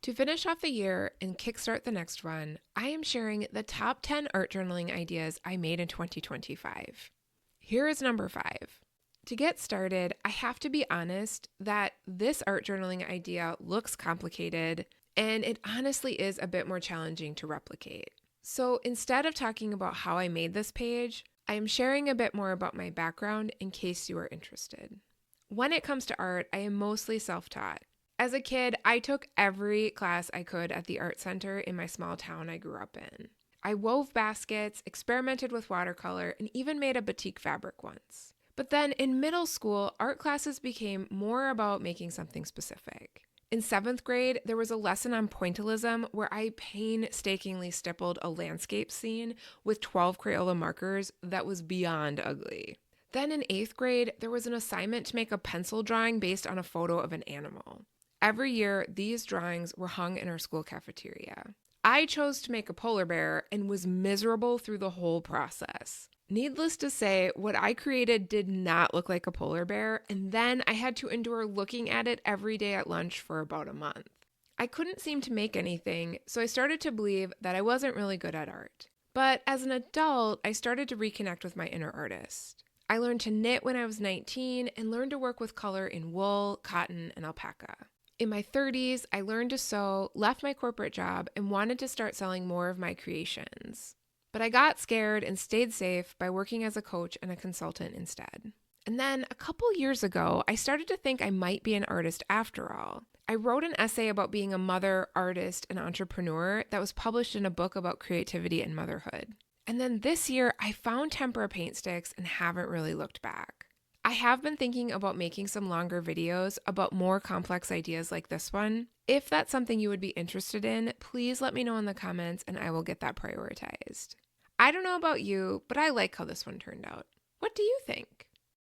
To finish off the year and kickstart the next run, I am sharing the top 10 art journaling ideas I made in 2025. Here is number 5. To get started, I have to be honest that this art journaling idea looks complicated, and it honestly is a bit more challenging to replicate. So instead of talking about how I made this page, I am sharing a bit more about my background in case you are interested. When it comes to art, I am mostly self-taught. As a kid, I took every class I could at the art center in my small town I grew up in. I wove baskets, experimented with watercolor, and even made a batik fabric once. But then in middle school, art classes became more about making something specific. In 7th grade, there was a lesson on pointillism where I painstakingly stippled a landscape scene with 12 Crayola markers that was beyond ugly. Then in 8th grade, there was an assignment to make a pencil drawing based on a photo of an animal. Every year, these drawings were hung in our school cafeteria. I chose to make a polar bear and was miserable through the whole process. Needless to say, what I created did not look like a polar bear, and then I had to endure looking at it every day at lunch for about a month. I couldn't seem to make anything, so I started to believe that I wasn't really good at art. But as an adult, I started to reconnect with my inner artist. I learned to knit when I was 19 and learned to work with color in wool, cotton, and alpaca. In my 30s, I learned to sew, left my corporate job, and wanted to start selling more of my creations. But I got scared and stayed safe by working as a coach and a consultant instead. And then a couple years ago, I started to think I might be an artist after all. I wrote an essay about being a mother, artist, and entrepreneur that was published in a book about creativity and motherhood. And then this year, I found tempera paint sticks and haven't really looked back. I have been thinking about making some longer videos about more complex ideas like this one. If that's something you would be interested in, please let me know in the comments and I will get that prioritized. I don't know about you, but I like how this one turned out. What do you think?